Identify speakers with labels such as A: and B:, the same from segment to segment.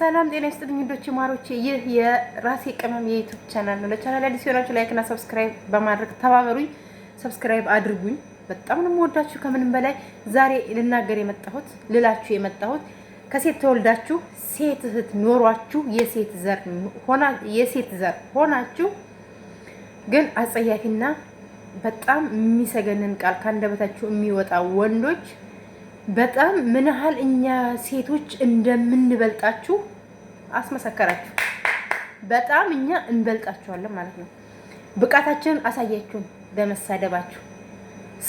A: ሰላም ጤና ይስጥልኝ እንዶች ማሮቼ፣ ይህ የራሴ ቅመም የዩቲዩብ ቻናል ነው። ለቻናል አዲስ ሆናችሁ ላይክ እና ሰብስክራይብ በማድረግ ተባበሩኝ። ሰብስክራይብ አድርጉኝ። በጣም ነው የምወዳችሁ ከምንም በላይ። ዛሬ ልላችሁ የመጣሁት ከሴት ተወልዳችሁ ሴት እህት ኖሯችሁ የሴት ዘር ሆናችሁ ግን አጸያፊና በጣም የሚሰገንን ቃል ካንደበታችሁ የሚወጣ ወንዶች በጣም ምን ያህል እኛ ሴቶች እንደምንበልጣችሁ አስመሰከራችሁ። በጣም እኛ እንበልጣችኋለን ማለት ነው። ብቃታችንን አሳያችሁን በመሳደባችሁ።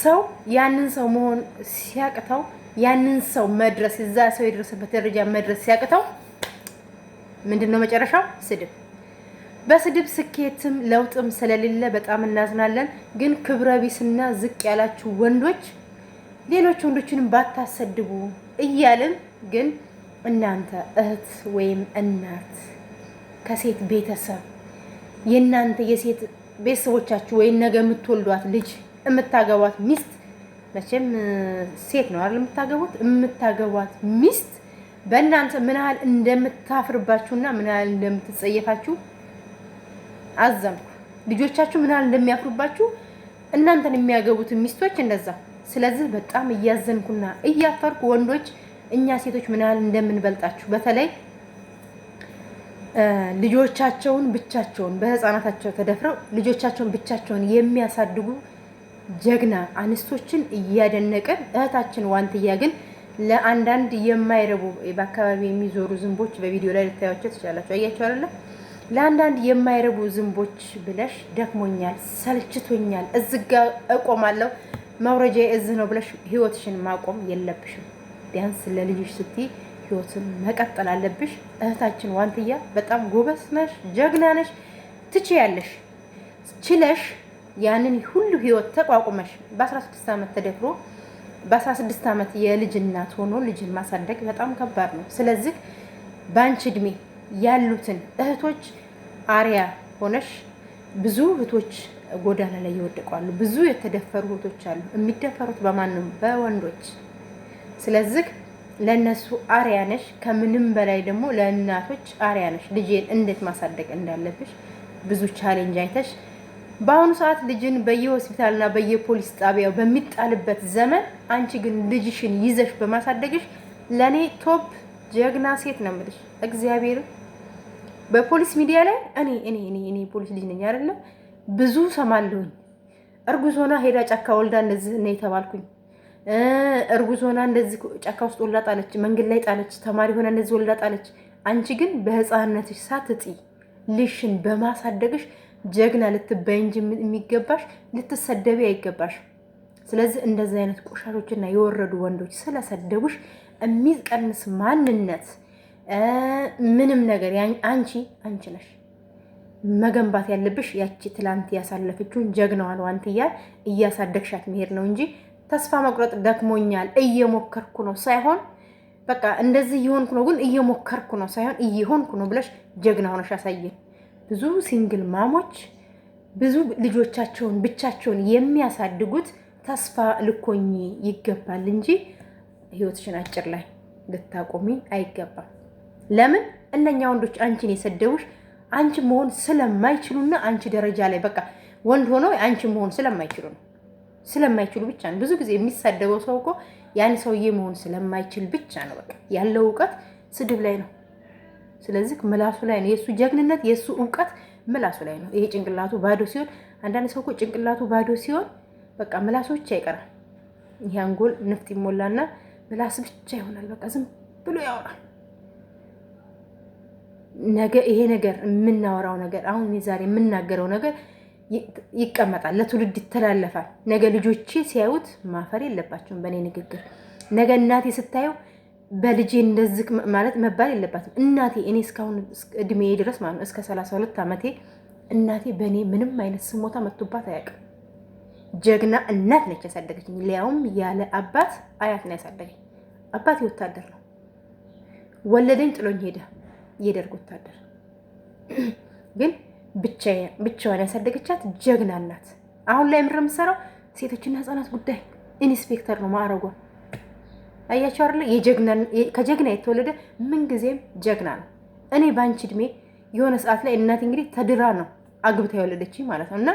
A: ሰው ያንን ሰው መሆን ሲያቅተው፣ ያንን ሰው መድረስ እዛ ሰው የደረሰበት ደረጃ መድረስ ሲያቅተው ምንድነው መጨረሻው? ስድብ። በስድብ ስኬትም ለውጥም ስለሌለ በጣም እናዝናለን። ግን ክብረ ቢስና ዝቅ ያላችሁ ወንዶች ሌሎች ወንዶችንም ባታሰድቡ እያልን ግን እናንተ እህት ወይም እናት ከሴት ቤተሰብ የእናንተ የሴት ቤተሰቦቻችሁ ወይም ነገ የምትወልዷት ልጅ የምታገቧት ሚስት መቼም ሴት ነው አይደል? የምታገቧት ሚስት በእናንተ ምን ያህል እንደምታፍርባችሁና ምን ያህል እንደምትጸየፋችሁ አዘንኩ። ልጆቻችሁ ምን ያህል እንደሚያፍሩባችሁ እናንተን የሚያገቡት ሚስቶች እንደዛ። ስለዚህ በጣም እያዘንኩና እያፈርኩ ወንዶች እኛ ሴቶች ምን ያህል እንደምንበልጣችሁ በተለይ ልጆቻቸውን ብቻቸውን በህፃናታቸው ተደፍረው ልጆቻቸውን ብቻቸውን የሚያሳድጉ ጀግና አንስቶችን እያደነቀን እህታችን ዋንትያ ግን ለአንዳንድ የማይረቡ በአካባቢ የሚዞሩ ዝንቦች በቪዲዮ ላይ ልታዩቸው ትችላላችሁ። አያችሁ አይደለ? ለአንዳንድ የማይረቡ ዝንቦች ብለሽ ደክሞኛል፣ ሰልችቶኛል፣ እዝጋ እቆማለሁ መውረጃ እዚህ ነው ብለሽ ህይወትሽን ማቆም የለብሽም። ቢያንስ ለልጅሽ ስትይ ህይወትን መቀጠል አለብሽ። እህታችን ዋንትያ በጣም ጎበዝ ነሽ፣ ጀግና ነሽ፣ ትችያለሽ። ችለሽ ያንን ሁሉ ህይወት ተቋቁመሽ በ16 ዓመት ተደፍሮ በ16 ዓመት የልጅ እናት ሆኖ ልጅን ማሳደግ በጣም ከባድ ነው። ስለዚህ በአንቺ እድሜ ያሉትን እህቶች አሪያ ሆነሽ ብዙ እህቶች ጎዳና ላይ ይወድቃሉ። ብዙ የተደፈሩ እህቶች አሉ። የሚደፈሩት በማንም በወንዶች። ስለዚህ ለነሱ አሪያ ነሽ። ከምንም በላይ ደግሞ ለእናቶች አሪያ ነሽ። ልጅን እንዴት ማሳደግ እንዳለብሽ ብዙ ቻሌንጅ አይተሽ በአሁኑ ሰዓት ልጅን በየሆስፒታልና በየፖሊስ ጣቢያው በሚጣልበት ዘመን አንቺ ግን ልጅሽን ይዘሽ በማሳደግሽ ለኔ ቶፕ ጀግና ሴት ነው የምልሽ። እግዚአብሔር በፖሊስ ሚዲያ ላይ እኔ ፖሊስ ልጅ ነኝ አይደለም ብዙ ሰማለሁኝ። እርጉዝ ሆና ሄዳ ጫካ ወልዳ እንደዚህ ነው የተባልኩኝ። እርጉዝ ሆና እንደዚህ ጫካ ውስጥ ወልዳ ጣለች፣ መንገድ ላይ ጣለች፣ ተማሪ ሆና እንደዚህ ወልዳ ጣለች። አንቺ ግን በህፃንነትሽ ሳትጢ ልሽን በማሳደግሽ ጀግና ልትበይ እንጂ የሚገባሽ ልትሰደቢ አይገባሽ። ስለዚህ እንደዚህ አይነት ቆሻሾችና የወረዱ ወንዶች ስለሰደቡሽ የሚቀንስ ማንነት ምንም ነገር አንቺ ነሽ መገንባት ያለብሽ። ያቺ ትላንት ያሳለፈችውን ጀግናዋን ዋንትያን እያሳደግሻት መሄድ ነው እንጂ ተስፋ መቁረጥ ደክሞኛል እየሞከርኩ ነው ሳይሆን በቃ እንደዚህ እየሆንኩ ነው ግን እየሞከርኩ ነው ሳይሆን እየሆንኩ ነው ብለሽ ጀግና ሆነሽ ያሳየን። ብዙ ሲንግል ማሞች ብዙ ልጆቻቸውን ብቻቸውን የሚያሳድጉት ተስፋ ልኮኝ ይገባል እንጂ ህይወትሽን አጭር ላይ ልታቆሚ አይገባም። ለምን እነኛ ወንዶች አንቺን የሰደቡሽ አንቺ መሆን ስለማይችሉና አንቺ ደረጃ ላይ በቃ ወንድ ሆኖ አንቺ መሆን ስለማይችሉ ነው። ስለማይችሉ ብቻ ነው። ብዙ ጊዜ የሚሳደበው ሰው እኮ ያን ሰውዬ መሆን ስለማይችል ብቻ ነው። በቃ ያለው እውቀት ስድብ ላይ ነው። ስለዚህ ምላሱ ላይ ነው የሱ ጀግንነት፣ የሱ እውቀት ምላሱ ላይ ነው። ይሄ ጭንቅላቱ ባዶ ሲሆን አንዳንድ ሰው እኮ ጭንቅላቱ ባዶ ሲሆን በቃ ምላሱ ብቻ ይቀራል። ይሄ አንጎል ንፍጥ ይሞላና ምላስ ብቻ ይሆናል። በቃ ዝም ብሎ ያወራል። ነገ ይሄ ነገር የምናወራው ነገር አሁን ዛሬ የምናገረው ነገር ይቀመጣል፣ ለትውልድ ይተላለፋል። ነገ ልጆቼ ሲያዩት ማፈር የለባቸውም በእኔ ንግግር። ነገ እናቴ ስታየው በልጄ እንደዚህ ማለት መባል የለባትም። እናቴ እኔ እስካሁን እድሜ ድረስ ማለት ነው እስከ 32 ዓመቴ እናቴ በእኔ ምንም አይነት ስሞታ መጥቶባት አያውቅም። ጀግና እናት ነች ያሳደገችኝ። ሊያውም ያለ አባት አያት ነው ያሳደገኝ። አባቴ ወታደር ነው፣ ወለደኝ፣ ጥሎኝ ሄደ። የደርግ ወታደር ግን ብቻዋን ያሳደገቻት ጀግና እናት። አሁን ላይ ምንም የምሰራው ሴቶችና ህፃናት ጉዳይ ኢንስፔክተር ነው ማዕረጓ። አያችሁ አይደል? ከጀግና የተወለደ ምን ጊዜም ጀግና ነው። እኔ ባንቺ እድሜ የሆነ ሰዓት ላይ እናቴ እንግዲህ ተድራ ነው አግብታ የወለደችኝ ማለት ነው። እና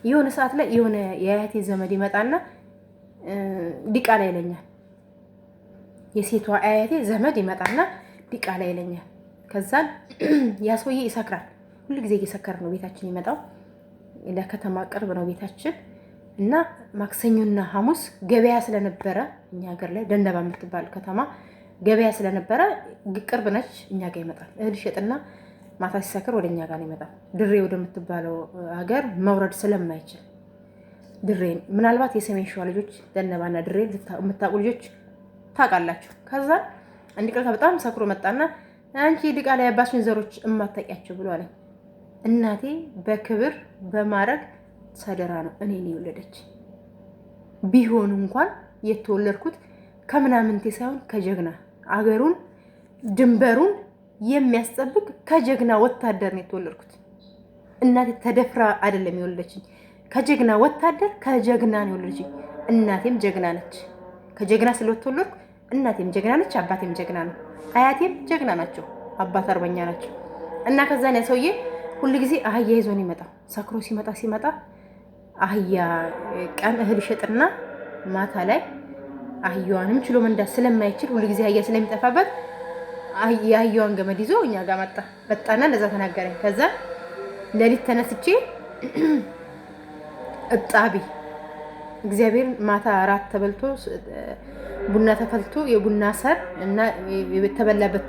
A: የሆነ ሰዓት ላይ የሆነ የአያቴ ዘመድ ይመጣና ዲቃላ ይለኛል። የሴቷ አያቴ ዘመድ ይመጣና ዲቃላ ይለኛል። ከዛን ያ ሰውዬ ይሰክራል። ሁሉ ጊዜ እየሰከረ ነው ቤታችን ይመጣው። ለከተማ ቅርብ ነው ቤታችን እና ማክሰኞና ሐሙስ ገበያ ስለነበረ እኛ ሀገር ላይ ደንደባ የምትባል ከተማ ገበያ ስለነበረ ቅርብ ነች። እኛ ጋር ይመጣል። እህል ሸጥና ማታ ሲሰክር ወደ እኛ ጋር ነው ይመጣል። ድሬ ወደምትባለው ሀገር መውረድ ስለማይችል ድሬ ምናልባት የሰሜን ሸዋ ልጆች ደንደባና ድሬ የምታውቁ ልጆች ታውቃላችሁ። ከዛ አንድ ቀን በጣም ሰክሮ መጣና አንቺ ዲቃላ ያባሽን ዘሮች እማታውቂያቸው ብሎ አለኝ። እናቴ በክብር በማረግ ሰደራ ነው እኔን የወለደች። ቢሆን እንኳን የተወለድኩት ከምናምንቴ ሳይሆን ከጀግና አገሩን ድንበሩን የሚያስጠብቅ ከጀግና ወታደር ነው የተወለድኩት። እናቴ ተደፍራ አይደለም የወለደችኝ፣ ከጀግና ወታደር ከጀግና ነው የወለደችኝ። እናቴም ጀግና ነች። ከጀግና ስለተወለድኩ እናቴም ጀግና ነች፣ አባቴም ጀግና ነው፣ አያቴም ጀግና ናቸው፣ አባት አርበኛ ናቸው። እና ከዛን ያ ሰውዬ ሁሉ ጊዜ አህያ ይዞ ነው የሚመጣው። ሰክሮ ሲመጣ አህያ ቀን እህል ይሸጥና ማታ ላይ አህያዋንም ችሎ መንዳት ስለማይችል ሁሉ ጊዜ አህያ ስለሚጠፋበት የአህያዋን ገመድ ይዞ እኛ ጋር መጣና እንደዛ ተናገረኝ። ከዛ ሌሊት ተነስቼ እጣቢ እግዚአብሔር ማታ አራት ተበልቶ ቡና ተፈልቶ የቡና ሰር እና የተበላበት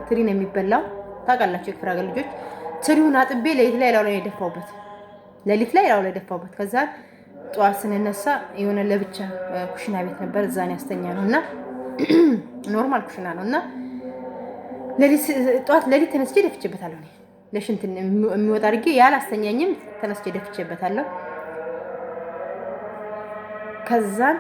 A: ትሪ ነው የሚበላው። ታውቃላችሁ የክፍለ ሀገር ልጆች። ትሪውን አጥቤ ሌሊት ላይ ላው ላይ የደፋውበት ከዛ ጠዋት ስንነሳ የሆነ ለብቻ ኩሽና ቤት ነበር፣ እዛን ያስተኛ ነው እና ኖርማል ኩሽና ነው እና ሌሊት ተነስቼ ደፍቼበታለሁ። ለሽንት የሚወጣ አድርጌ ያላስተኛኝም ተነስቼ ደፍቼበታለሁ። ከዛን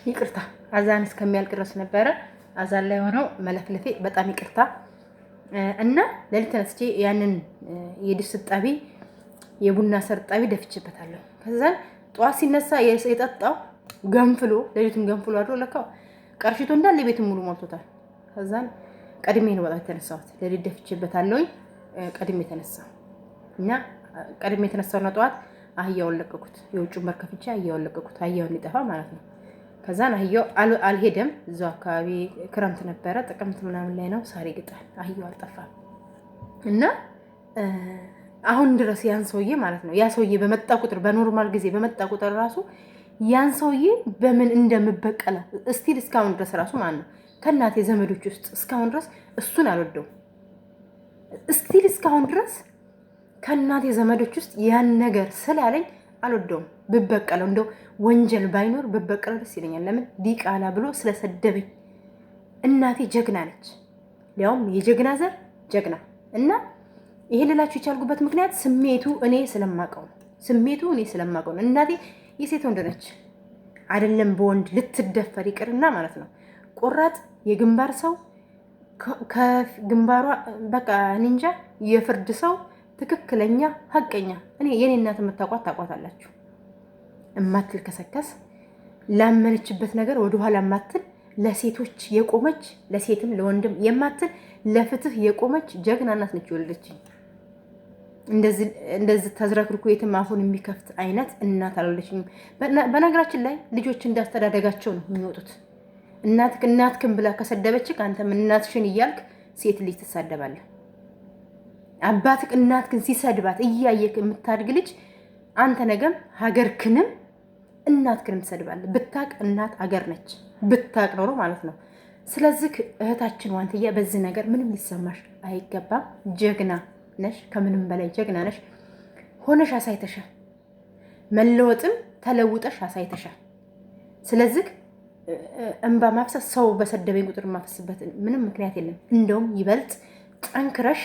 A: ይቅርታ አዛን እስከሚያልቅ ድረስ ነበረ። አዛን ላይ ሆነው መለፍለፌ በጣም ይቅርታ። እና ሌሊት ተነስቼ ያንን የድስት ጣቢ የቡና ሰር ጣቢ ደፍቼበታለሁ። ከዛን ጠዋት ሲነሳ የጠጣው ገንፍሎ ሌሊቱን ገንፍሎ አድሮ ለካ ቀርሽቶ እንዳለ ቤቱን ሙሉ ሞልቶታል። ከዛን ቀድሜ ነው በጣም የተነሳሁት። ሌሊት ደፍቼበታለሁ ቀድሜ የተነሳው እና ቀድሜ የተነሳውና ጠዋት አህያውን ለቀቁት። የውጭውን በር ከፍቼ አህያውን ለቀቁት፣ አህያውን ሊጠፋ ማለት ነው። ከዛን አህያው አልሄደም። እዛው አካባቢ ክረምት ነበረ፣ ጥቅምት ምናምን ላይ ነው ሳር ይግጣል። አህያው አልጠፋም እና አሁን ድረስ ያን ሰውዬ ማለት ነው ያ ሰውዬ በመጣ ቁጥር በኖርማል ጊዜ በመጣ ቁጥር ራሱ ያን ሰውዬ በምን እንደምበቀለው እስቲል እስካሁን ድረስ ራሱ ማለት ነው ከእናቴ ዘመዶች ውስጥ እስካሁን ድረስ እሱን አልወደውም። እስቲል እስካሁን ድረስ ከእናቴ ዘመዶች ውስጥ ያን ነገር ስላለኝ አልወደውም። ብበቀለው እንደው ወንጀል ባይኖር ብበቀለው ደስ ይለኛል። ለምን ዲቃላ ብሎ ስለሰደበኝ። እናቴ ጀግና ነች፣ ሊያውም የጀግና ዘር ጀግና እና ይሄ ልላችሁ የቻልኩበት ምክንያት ስሜቱ እኔ ስለማውቀው ነው። እናቴ የሴት ወንድ ነች፣ አይደለም በወንድ ልትደፈር ይቅርና ማለት ነው ቆራጥ የግንባር ሰው ከግንባሯ በቃ እንጃ የፍርድ ሰው ትክክለኛ ሀቀኛ። እኔ የኔ እናት የምታውቋት ታውቋታላችሁ። እማትልከሰከስ ላመነችበት ነገር ወደኋላ የማትል ለሴቶች የቆመች ለሴትም ለወንድም የማትል ለፍትህ የቆመች ጀግና እናት ነች የወለደችኝ። እንደዚህ ተዝረክርኩ የትም አፉን የሚከፍት አይነት እናት አልወለደችኝም። በነገራችን ላይ ልጆች እንዳስተዳደጋቸው ነው የሚወጡት። እናትክን ብላ ከሰደበች አንተም እናትሽን እያልክ ሴት ልጅ ትሳደባለህ። አባትክ እናትክን ሲሰድባት እያየክ የምታድግ ልጅ አንተ ነገም ሀገርክንም እናት ግን ትሰድባለህ። ብታቅ እናት አገር ነች፣ ብታቅ ኖሮ ማለት ነው። ስለዚህ እህታችን ዋንትያ በዚህ ነገር ምንም ሊሰማሽ አይገባም። ጀግና ነሽ፣ ከምንም በላይ ጀግና ነሽ። ሆነሽ አሳይተሻል። መለወጥም ተለውጠሽ አሳይተሻል። ስለዚህ እንባ ማፍሰስ ሰው በሰደበኝ ቁጥር ማፈስበት ምንም ምክንያት የለም። እንደውም ይበልጥ ጠንክረሽ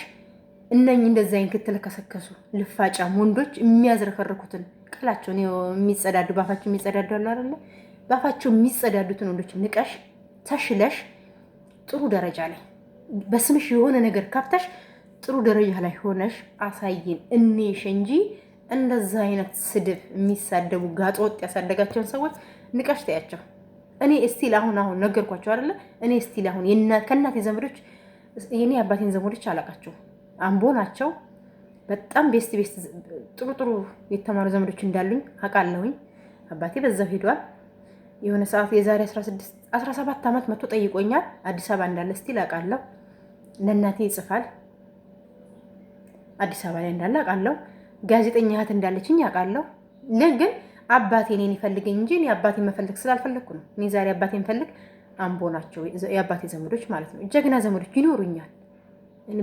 A: እንደዛ አይነት ክትለከሰከሱ ልፋጫም ወንዶች የሚያዝረከርኩትን ቃላቸውን የሚጸዳዱ ባፋቸው የሚጸዳዱ አሉ አይደለ? ባፋቸው የሚጸዳዱትን ወንዶች ንቀሽ ተሽለሽ ጥሩ ደረጃ ላይ በስምሽ የሆነ ነገር ካፕታሽ ጥሩ ደረጃ ላይ ሆነሽ አሳይን እንሽ እንጂ እንደዛ አይነት ስድብ የሚሳደቡ ጋጠወጥ ያሳደጋቸውን ሰዎች ንቀሽ ታያቸው። እኔ እስቲል አሁን ነገርኳቸው አይደለ? እኔ እስቲል አሁን ከእናቴ ዘመዶች የኔ አባቴን ዘመዶች አላቃቸው አምቦ ናቸው። በጣም ቤስት ጥሩ የተማሩ ዘመዶች እንዳሉኝ አውቃለሁኝ። አባቴ በዛው ሄዷል። የሆነ ሰዓት የዛሬ 17 ዓመት መጥቶ ጠይቆኛል። አዲስ አበባ እንዳለ እስቲል አውቃለሁ። ለእናቴ ይጽፋል። አዲስ አበባ ላይ እንዳለ አውቃለሁ። ጋዜጠኛ እህት እንዳለችኝ አውቃለሁ። ግን አባቴ እኔን ይፈልገኝ እንጂ እኔ አባቴን መፈለግ ስላልፈለግኩ ነው። እኔ ዛሬ አባቴን ፈልግ አምቦ ናቸው የአባቴ ዘመዶች ማለት ነው። ጀግና ዘመዶች ይኖሩኛል።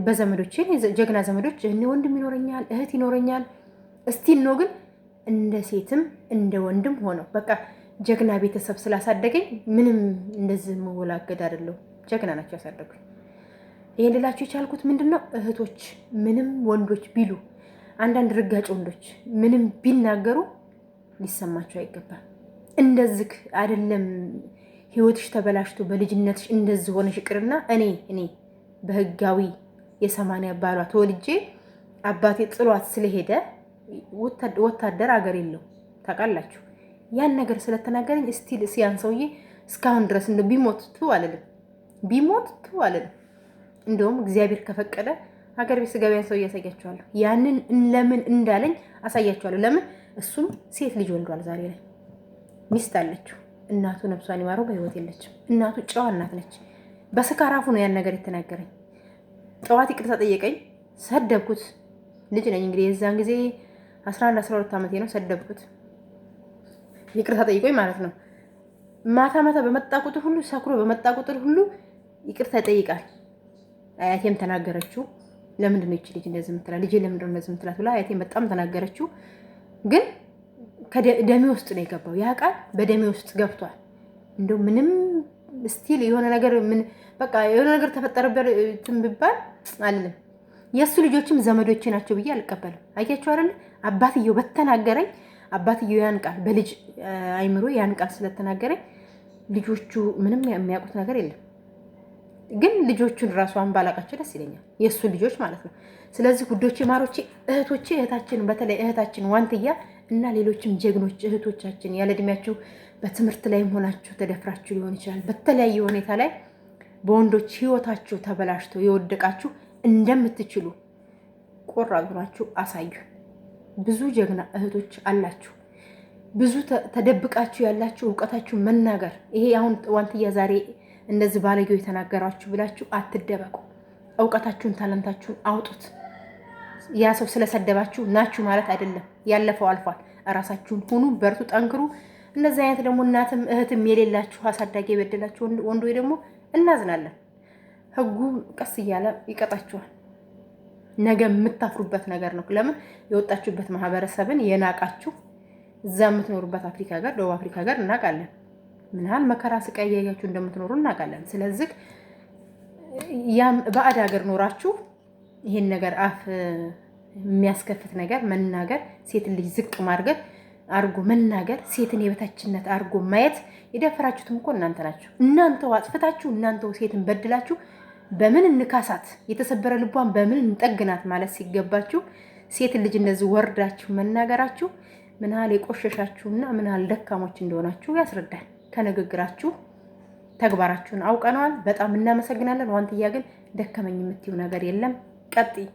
A: በዘመዶቼ ጀግና ዘመዶች እኔ ወንድም ይኖረኛል፣ እህት ይኖረኛል። እስቲል ነው ግን እንደ ሴትም እንደ ወንድም ሆነው በቃ ጀግና ቤተሰብ ስላሳደገኝ ምንም እንደዚህ መወላገድ አይደለሁ። ጀግና ናቸው ያሳደጉኝ። ይሄን ልላችሁ የቻልኩት ምንድነው እህቶች ምንም ወንዶች ቢሉ አንዳንድ ርጋጭ ወንዶች ምንም ቢናገሩ ሊሰማቸው አይገባም። እንደዚህ አይደለም ህይወትሽ ተበላሽቶ በልጅነትሽ እንደዚህ ሆነሽ ይቅርና እኔ በህጋዊ የ80 ባሏ ተወልጄ አባቴ ጥሏት ስለሄደ ወታደር አገር የለው ታውቃላችሁ። ያን ነገር ስለተናገረኝ እስቲል ሲያን ሰውዬ እስካሁን ድረስ እንደ ቢሞት አልልም። እንደውም እግዚአብሔር ከፈቀደ ሀገር ቤት ስገቢያን ሰው ያሳያቸዋለሁ። ያንን ለምን እንዳለኝ አሳያቸዋለሁ። ለምን እሱም ሴት ልጅ ወልዷል። ዛሬ ላይ ሚስት አለችው። እናቱ ነፍሷን ይማረው በህይወት የለችም። እናቱ ጨዋ እናት ነች። በስካራፉ ነው ያን ነገር የተናገረኝ። ጠዋት ይቅርታ ጠየቀኝ። ሰደብኩት። ልጅ ነኝ እንግዲህ የዛን ጊዜ 11 12 ዓመቴ ነው። ሰደብኩት። ይቅርታ ጠይቆኝ ማለት ነው። ማታ በመጣ ቁጥር ሁሉ ሰክሮ በመጣ ቁጥር ሁሉ ይቅርታ ይጠይቃል። አያቴም ተናገረችው። ለምንድን ነው ይቺ ልጅ እንደዚህ የምትላት? ልጄ ለምንድን ነው እንደዚህ የምትላት ብላ አያቴም በጣም ተናገረችው። ግን ከደሜ ውስጥ ነው የገባው። ያ ቃል በደሜ ውስጥ ገብቷል። እንደው ምንም ስቲል የሆነ ነገር በቃ የሆነ ነገር ተፈጠረበት ብባል አልልም። የእሱ ልጆችም ዘመዶቼ ናቸው ብዬ አልቀበልም። አያችሁ አይደለ? አባትየው በተናገረኝ አባትየው ያን ቃል በልጅ አይምሮ ያን ቃል ስለተናገረኝ ልጆቹ ምንም የሚያውቁት ነገር የለም። ግን ልጆቹን ራሷን ባላቃቸው ደስ ይለኛል። የእሱ ልጆች ማለት ነው። ስለዚህ ጉዶቼ፣ ማሮቼ፣ እህቶቼ እህታችን በተለይ እህታችን ዋንትያ እና ሌሎችም ጀግኖች እህቶቻችን ያለ እድሜያችሁ በትምህርት ላይም ሆናችሁ ተደፍራችሁ ሊሆን ይችላል። በተለያየ ሁኔታ ላይ በወንዶች ህይወታችሁ ተበላሽቶ የወደቃችሁ እንደምትችሉ ቆራጥ ሆናችሁ አሳዩ። ብዙ ጀግና እህቶች አላችሁ። ብዙ ተደብቃችሁ ያላችሁ እውቀታችሁ መናገር። ይሄ አሁን ዋንትያ ዛሬ እንደዚህ ባለጌው የተናገራችሁ ብላችሁ አትደበቁ። እውቀታችሁን ታለንታችሁን አውጡት። ያ ሰው ስለሰደባችሁ ናችሁ ማለት አይደለም። ያለፈው አልፏል። እራሳችሁን ሁኑ፣ በርቱ፣ ጠንክሩ። እንደዚህ አይነት ደግሞ እናትም እህትም የሌላችሁ አሳዳጊ የበደላችሁ ወንዶች ደግሞ እናዝናለን። ህጉ ቀስ እያለ ይቀጣችኋል። ነገ የምታፍሩበት ነገር ነው። ለምን የወጣችሁበት ማህበረሰብን የናቃችሁ እዛ የምትኖሩበት አፍሪካ ጋር ደቡብ አፍሪካ ጋር እናውቃለን። ምን ያህል መከራ ስቃይ እያያችሁ እንደምትኖሩ እናውቃለን። ስለዚህ ያም ባዕድ ሀገር ኖራችሁ ይሄን ነገር አፍ የሚያስከፍት ነገር መናገር፣ ሴትን ልጅ ዝቅ ማድረግ አርጎ መናገር፣ ሴትን የበታችነት አርጎ ማየት የደፈራችሁትም እኮ እናንተ ናችሁ። እናንተው አጥፍታችሁ እናንተው ሴትን በድላችሁ በምን እንካሳት፣ የተሰበረ ልቧን በምን እንጠግናት ማለት ሲገባችሁ ሴትን ልጅ እንደዚህ ወርዳችሁ መናገራችሁ ምን ያህል የቆሸሻችሁና ምን ያህል ደካሞች እንደሆናችሁ ያስረዳል። ከንግግራችሁ ተግባራችሁን አውቀነዋል። በጣም እናመሰግናለን። ዋንትያ ግን ደከመኝ የምትይው ነገር የለም። ቀጥይ።